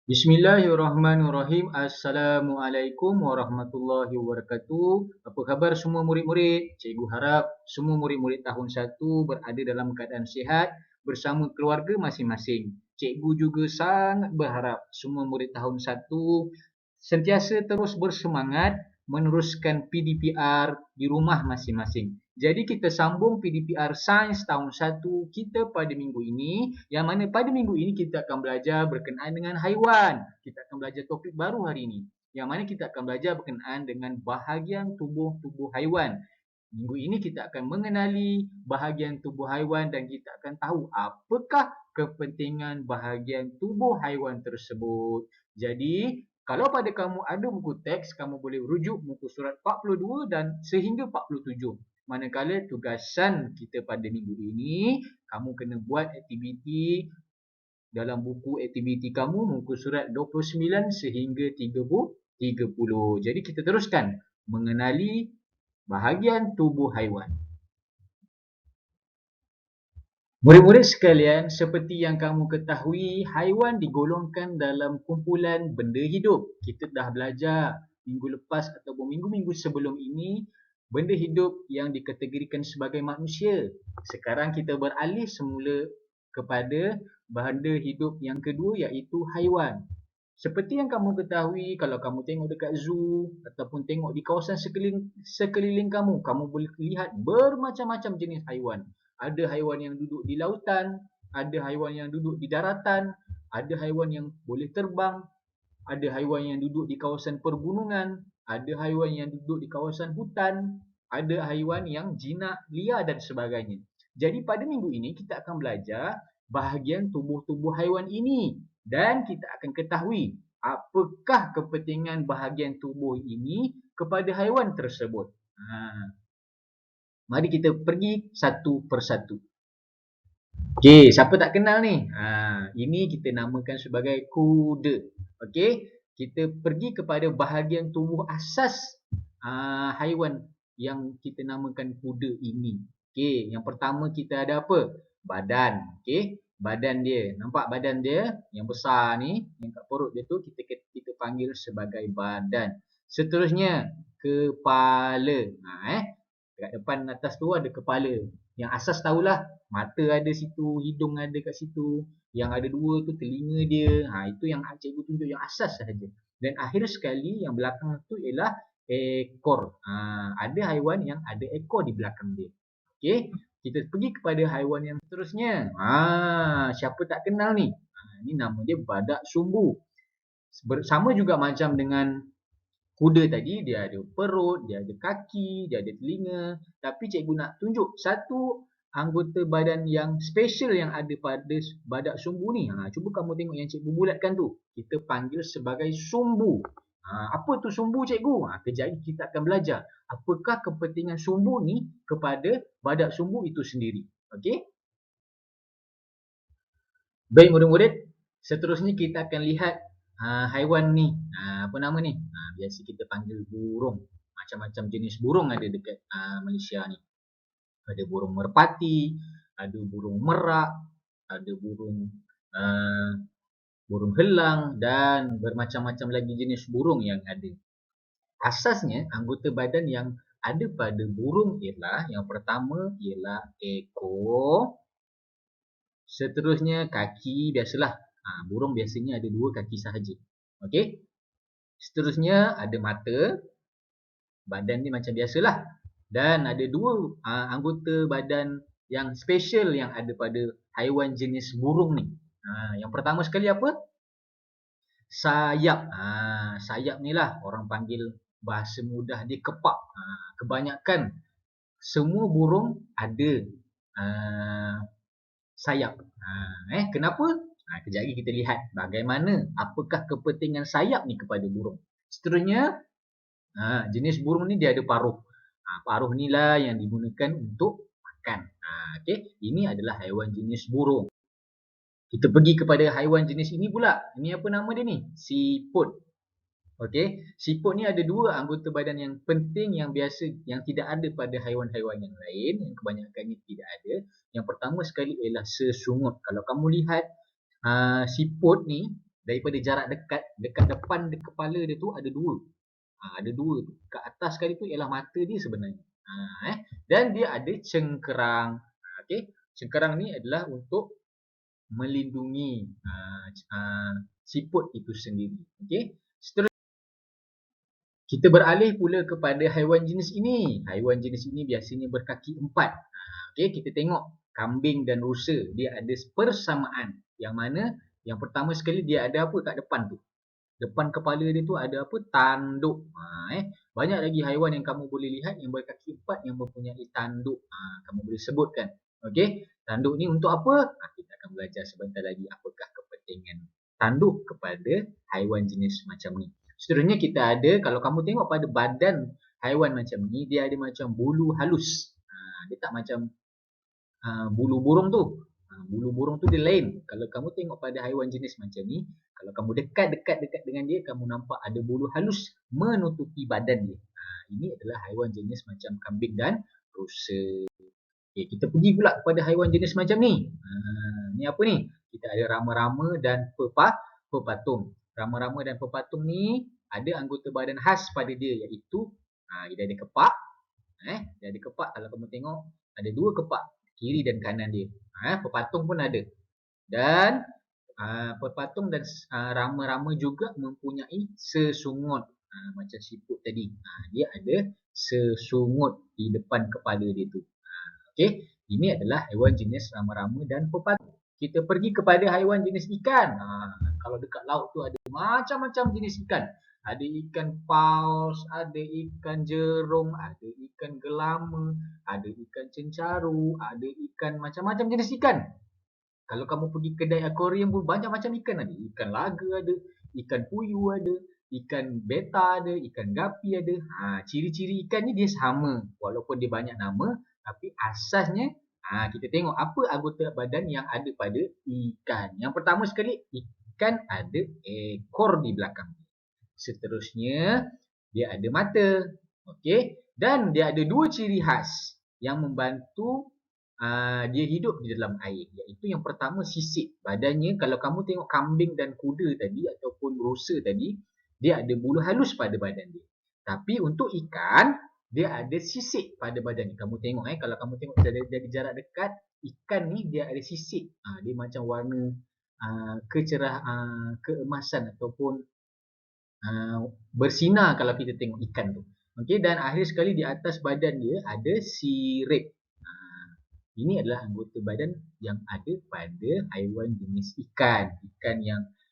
Bismillahirrahmanirrahim. Assalamualaikum warahmatullahi wabarakatuh. Apa khabar semua murid-murid? Cikgu harap semua murid-murid tahun 1 berada dalam keadaan sihat bersama keluarga masing-masing. Cikgu juga sangat berharap semua murid tahun 1 sentiasa terus bersemangat meneruskan PDPR di rumah masing-masing. Jadi kita sambung PDPR Sains tahun 1 kita pada minggu ini, yang mana pada minggu ini kita akan belajar berkenaan dengan haiwan. Kita akan belajar topik baru hari ini, yang mana kita akan belajar berkenaan dengan bahagian tubuh haiwan. Minggu ini kita akan mengenali bahagian tubuh haiwan dan kita akan tahu apakah kepentingan bahagian tubuh haiwan tersebut. Jadi, kalau pada kamu ada buku teks, kamu boleh rujuk muka surat 42 dan sehingga 47. Manakala tugasan kita pada minggu ini, kamu kena buat aktiviti dalam buku aktiviti kamu muka surat 29 sehingga 30. Jadi kita teruskan mengenali bahagian tubuh haiwan. Murid-murid sekalian, seperti yang kamu ketahui, haiwan digolongkan dalam kumpulan benda hidup. Kita dah belajar minggu lepas ataupun minggu-minggu sebelum ini benda hidup yang dikategorikan sebagai manusia. Sekarang kita beralih semula kepada benda hidup yang kedua, iaitu haiwan. Seperti yang kamu ketahui, kalau kamu tengok dekat zoo ataupun tengok di kawasan sekeliling kamu, kamu boleh lihat bermacam-macam jenis haiwan. Ada haiwan yang duduk di lautan, ada haiwan yang duduk di daratan, ada haiwan yang boleh terbang, ada haiwan yang duduk di kawasan pergunungan, ada haiwan yang duduk di kawasan hutan, ada haiwan yang jinak, liar dan sebagainya. Jadi pada minggu ini kita akan belajar bahagian tubuh haiwan ini dan kita akan ketahui apakah kepentingan bahagian tubuh ini kepada haiwan tersebut. Mari kita pergi satu persatu. Okey, siapa tak kenal ni? Ini kita namakan sebagai kuda. Okey, kita pergi kepada bahagian tubuh asas haiwan yang kita namakan kuda ini. Okey, yang pertama kita ada apa? Badan. Okey, badan dia. Nampak badan dia yang besar ni, yang kat perut dia tu kita panggil sebagai badan. Seterusnya, kepala. Dekat depan atas tu ada kepala. Yang asas tahulah, mata ada situ, hidung ada kat situ. Yang ada dua tu telinga dia. Itu yang cikgu tunjuk yang asas sahaja. Dan akhir sekali yang belakang tu ialah ekor. Ada haiwan yang ada ekor di belakang dia. Okey, kita pergi kepada haiwan yang seterusnya. Siapa tak kenal ni? Ni nama dia badak sumbu. Sama juga macam dengan kuda tadi, dia ada perut, dia ada kaki, dia ada telinga. Tapi cikgu nak tunjuk satu anggota badan yang special yang ada pada badak sumbu ni. Cuba kamu tengok yang cikgu bulatkan tu. Kita panggil sebagai sumbu. Apa tu sumbu cikgu? Kejap lagi kita akan belajar apakah kepentingan sumbu ni kepada badak sumbu itu sendiri. Okey? Baik murid-murid, seterusnya kita akan lihat haiwan ni. Apa nama ni? Biasa kita panggil burung. Macam-macam jenis burung ada dekat Malaysia ni. Ada burung merpati, ada burung merak, ada burung helang dan bermacam-macam lagi jenis burung yang ada. Asasnya anggota badan yang ada pada burung ialah, yang pertama ialah ekor, seterusnya kaki, biasalah. Burung biasanya ada 2 kaki sahaja. Okey? Seterusnya ada mata. Badan ni macam biasalah. Dan ada 2 anggota badan yang special yang ada pada haiwan jenis burung ni. Yang pertama sekali apa? Sayap. Sayap ni lah orang panggil bahasa mudah dia kepak. Kebanyakan semua burung ada sayap. Kenapa? Kejap lagi kita lihat bagaimana, apakah kepentingan sayap ni kepada burung. Seterusnya, jenis burung ni dia ada paruh. Paruh ni lah yang digunakan untuk makan. Okay? Ini adalah haiwan jenis burung. Kita pergi kepada haiwan jenis ini pula. Ini apa nama dia ni? Siput. Okey, siput ni ada 2 anggota badan yang penting yang biasa yang tidak ada pada haiwan-haiwan yang lain, yang kebanyakannya tidak ada. Yang pertama sekali ialah sesungut. Kalau kamu lihat siput ni daripada jarak dekat depan kepala dia tu ada dua. Ada dua tu. Kat atas sekali tu ialah mata dia sebenarnya. Dan dia ada cengkerang. Okey. Cengkerang ni adalah untuk melindungi siput itu sendiri. Okey. Seterusnya kita beralih pula kepada haiwan jenis ini. Haiwan jenis ini biasanya berkaki empat. Okey, kita tengok kambing dan rusa dia ada persamaan. Yang mana yang pertama sekali dia ada apa kat depan tu? Depan kepala dia tu ada apa? Tanduk. Banyak lagi haiwan yang kamu boleh lihat yang berkaki empat yang mempunyai tanduk. Kamu boleh sebutkan. Okey, tanduk ni untuk apa? Kita akan belajar sebentar lagi apakah kepentingan tanduk kepada haiwan jenis macam ni. Seterusnya kita ada, kalau kamu tengok pada badan haiwan macam ni, dia ada macam bulu halus. Dia tak macam bulu burung tu. Bulu burung tu dia lain. Kalau kamu tengok pada haiwan jenis macam ni, kalau kamu dekat dengan dia, kamu nampak ada bulu halus menutupi badan dia. Ini adalah haiwan jenis macam kambing dan rusa. Okay, kita pergi pula kepada haiwan jenis macam ni. Ni apa ni? Kita ada rama-rama dan pepatung. Rama-rama dan pepatung ni ada anggota badan khas pada dia, iaitu dia ada kepak. Dia ada kepak. Kalau kamu tengok ada dua kepak, kiri dan kanan dia. Pepatung pun ada. Dan pepatung dan rama-rama juga mempunyai sesungut. Macam siput tadi. Dia ada sesungut di depan kepala dia tu. Okey, ini adalah haiwan jenis rama-rama dan pepatung. Kita pergi kepada haiwan jenis ikan. Kalau dekat laut tu ada macam-macam jenis ikan. Ada ikan paus, ada ikan jerung, ada ikan gelama, ada ikan cencaru, ada ikan macam-macam jenis ikan. Kalau kamu pergi kedai akuarium pun banyak macam ikan ada. Ikan laga ada, ikan puyuh ada, ikan beta ada, ikan gapi ada. Ciri-ciri ikan ni dia sama. Walaupun dia banyak nama, tapi asasnya kita tengok apa anggota badan yang ada pada ikan. Yang pertama sekali, ikan ada ekor di belakang. Seterusnya, dia ada mata. Okey, dan dia ada dua ciri khas yang membantu dia hidup di dalam air. Iaitu yang pertama, sisik. Badannya, kalau kamu tengok kambing dan kuda tadi ataupun rusa tadi, dia ada bulu halus pada badan dia. Tapi untuk ikan, dia ada sisik pada badan ni. Kamu tengok kalau kamu tengok dari jarak dekat, ikan ni dia ada sisik. Dia macam warna keemasan ataupun bersinar kalau kita tengok ikan tu. Okey, dan akhir sekali di atas badan dia ada sirip. Ini adalah anggota badan yang ada pada haiwan jenis ikan.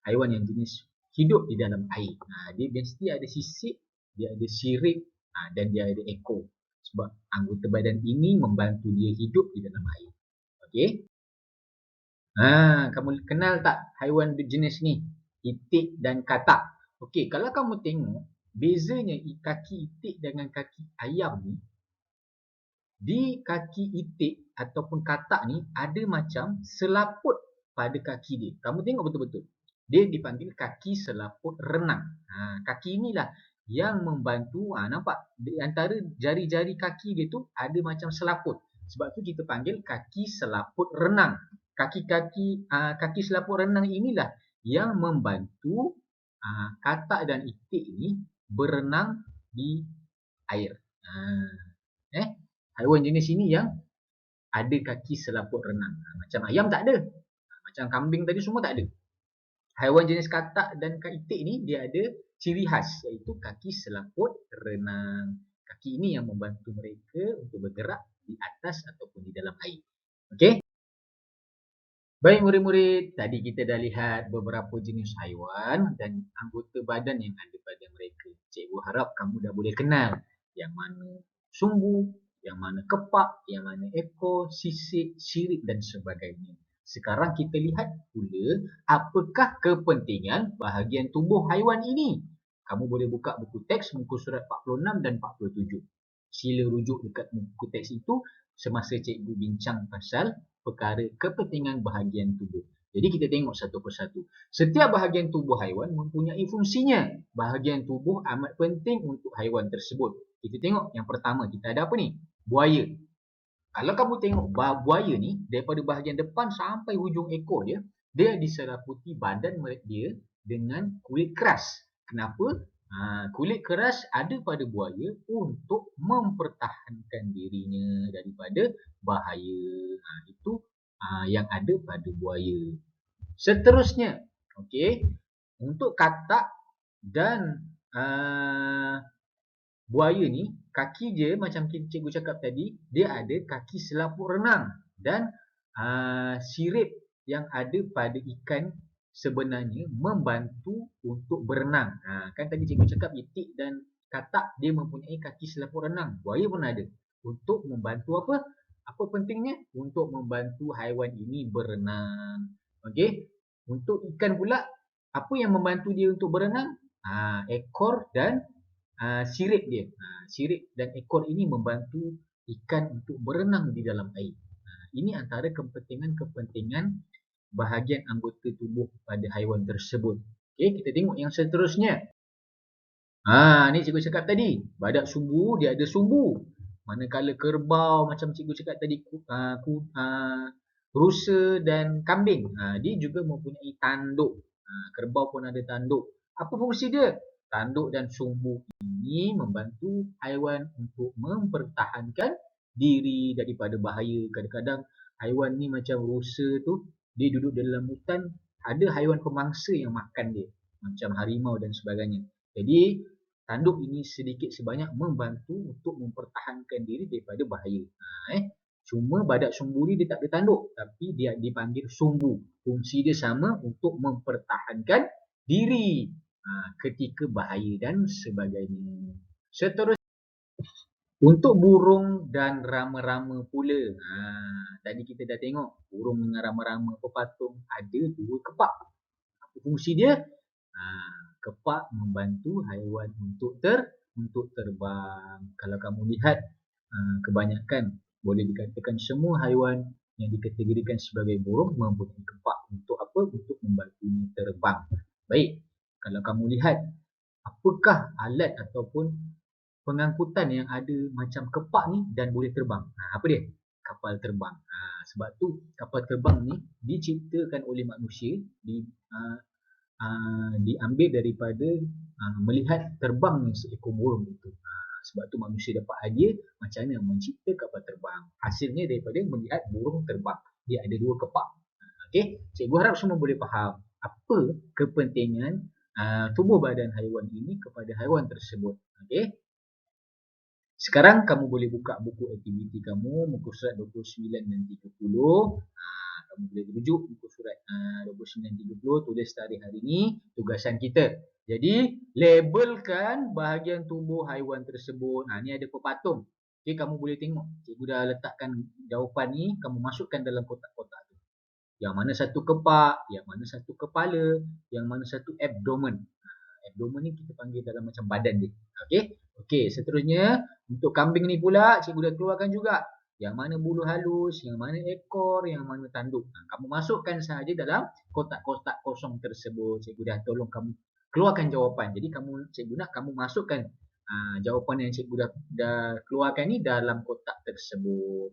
Haiwan yang jenis hidup di dalam air. Dia mesti ada sisik, dia ada sirip, dan dia ada ekor. Sebab anggota badan ini membantu dia hidup di dalam air. Okey. Kamu kenal tak haiwan jenis ni? Itik dan katak. Okey, kalau kamu tengok bezanya kaki itik dengan kaki ayam ni, di kaki itik ataupun katak ni ada macam selaput pada kaki dia. Kamu tengok betul-betul. Dia dipanggil kaki selaput renang. Kaki inilah yang membantu, nampak? Di antara jari-jari kaki dia tu ada macam selaput. Sebab tu kita panggil kaki selaput renang. Kaki selaput renang inilah yang membantu katak dan itik ni berenang di air. Haiwan jenis ini yang ada kaki selaput renang. Macam ayam tak ada. Macam kambing tadi semua tak ada. Haiwan jenis katak dan itik ni dia ada ciri khas, iaitu kaki selaput renang. Kaki ini yang membantu mereka untuk bergerak di atas ataupun di dalam air. Okey? Baik murid-murid, tadi kita dah lihat beberapa jenis haiwan dan anggota badan yang ada pada mereka. Cikgu harap kamu dah boleh kenal yang mana sumbu, yang mana kepak, yang mana ekor, sisik, sirip dan sebagainya. Sekarang kita lihat pula apakah kepentingan bahagian tubuh haiwan ini. Kamu boleh buka buku teks muka surat 46 dan 47. Sila rujuk dekat buku teks itu semasa cikgu bincang pasal perkara kepentingan bahagian tubuh. Jadi kita tengok satu persatu. Setiap bahagian tubuh haiwan mempunyai fungsinya. Bahagian tubuh amat penting untuk haiwan tersebut. Kita tengok yang pertama, kita ada apa ni? Buaya. Kalau kamu tengok buaya ni, daripada bahagian depan sampai hujung ekor dia, dia diseliputi badan dia dengan kulit keras. Kenapa? Kulit keras ada pada buaya untuk mempertahankan dirinya daripada bahaya. Itu yang ada pada buaya. Seterusnya, okey, untuk katak dan buaya ni, kaki dia macam cikgu cakap tadi, dia ada kaki selaput renang dan sirip yang ada pada ikan sebenarnya membantu untuk berenang. Kan tadi cikgu cakap itik dan katak dia mempunyai kaki selaput renang. Buaya pun ada. Untuk membantu apa? Apa pentingnya? Untuk membantu haiwan ini berenang. Okey. Untuk ikan pula, apa yang membantu dia untuk berenang? Ekor dan sirip dia. Sirip dan ekor ini membantu ikan untuk berenang di dalam air. Ini antara kepentingan-kepentingan bahagian anggota tubuh pada haiwan tersebut. Okey, kita tengok yang seterusnya. Ni cikgu cakap tadi, badak sumbu dia ada sumbu. Manakala kerbau macam cikgu cakap tadi, rusa dan kambing, dia juga mempunyai tanduk. Kerbau pun ada tanduk. Apa fungsi dia? Tanduk dan sumbu ini membantu haiwan untuk mempertahankan diri daripada bahaya. Kadang-kadang haiwan ni macam rusa tu, dia duduk dalam hutan, ada haiwan pemangsa yang makan dia, macam harimau dan sebagainya. Jadi tanduk ini sedikit sebanyak membantu untuk mempertahankan diri daripada bahaya. Cuma badak sumbu ni dia tak ada tanduk, tapi dia dipanggil sumbu. Fungsi dia sama untuk mempertahankan diri ketika bahaya dan sebagainya. Seterusnya, untuk burung dan rama-rama pula. Tadi kita dah tengok burung dengan rama-rama pepatung ada dua kepak. Apa fungsi dia? Kepak membantu haiwan untuk terbang. Kalau kamu lihat kebanyakan, boleh dikatakan semua haiwan yang dikategorikan sebagai burung mempunyai kepak. Untuk apa? Untuk membantunya terbang. Baik, kalau kamu lihat, apakah alat ataupun pengangkutan yang ada macam kepak ni dan boleh terbang? Apa dia? Kapal terbang. Sebab tu kapal terbang ni diciptakan oleh manusia, diambil daripada melihat terbangnya seekor burung itu. Sebab tu manusia dapat idea macam mana mencipta kapal terbang. Hasilnya daripada melihat burung terbang. Dia ada dua kepak. Okey, cikgu harap semua boleh faham apa kepentingan tubuh badan haiwan ini kepada haiwan tersebut. Okey. Sekarang kamu boleh buka buku aktiviti kamu, muka surat 29 dan 30. Kamu boleh rujuk muka surat 29 30, tulis tarikh hari ini, tugasan kita. Jadi, labelkan bahagian tubuh haiwan tersebut. Ni ada pepatung. Okay, kamu boleh tengok. Cikgu dah letakkan jawapan ni, kamu masukkan dalam kotak-kotak tu. Yang mana satu kepak, yang mana satu kepala, yang mana satu abdomen. Abdomen ni kita panggil dalam macam badan dia. Okey. Okey, seterusnya untuk kambing ni pula cikgu dah keluarkan juga. Yang mana bulu halus, yang mana ekor, yang mana tanduk. Kamu masukkan sahaja dalam kotak-kotak kosong tersebut. Cikgu dah tolong kamu keluarkan jawapan. Jadi cikgu nak kamu masukkan jawapan yang cikgu dah keluarkan ni dalam kotak tersebut.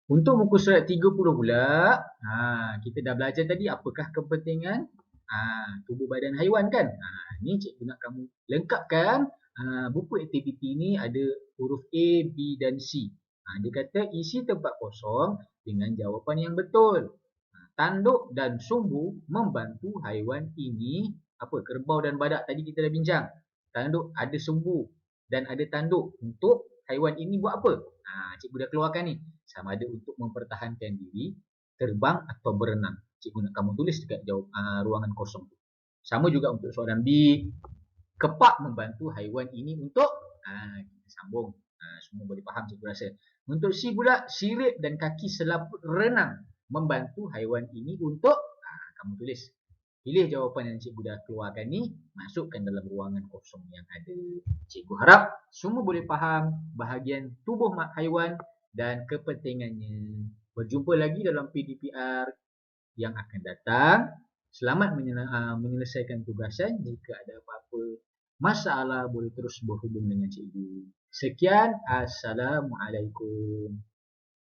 Untuk muka surat 30 pula, kita dah belajar tadi apakah kepentingan tubuh badan haiwan kan. Ni cikgu nak kamu lengkapkan. Buku aktiviti ni ada huruf A, B dan C. Dia kata isi tempat kosong dengan jawapan yang betul. Tanduk dan sumbu membantu haiwan ini. Kerbau dan badak tadi kita dah bincang. Tanduk ada sumbu dan ada tanduk. Untuk haiwan ini buat apa? Cikgu dah keluarkan ni. Sama ada untuk mempertahankan diri, terbang atau berenang. Cikgu nak kamu tulis dekat ruangan kosong tu. Sama juga untuk soalan B. Kepak membantu haiwan ini untuk kita sambung. Semua boleh faham cikgu rasa. Untuk C pula, sirip dan kaki selaput renang membantu haiwan ini untuk kamu tulis. Pilih jawapan yang cikgu dah keluarkan ni, masukkan dalam ruangan kosong yang ada. Cikgu harap semua boleh faham bahagian tubuh haiwan dan kepentingannya. Berjumpa lagi dalam PDPR yang akan datang. Selamat menyelesaikan tugasan. Jika ada apa-apa masalah, boleh terus berhubung dengan cikgu. Sekian, Assalamualaikum.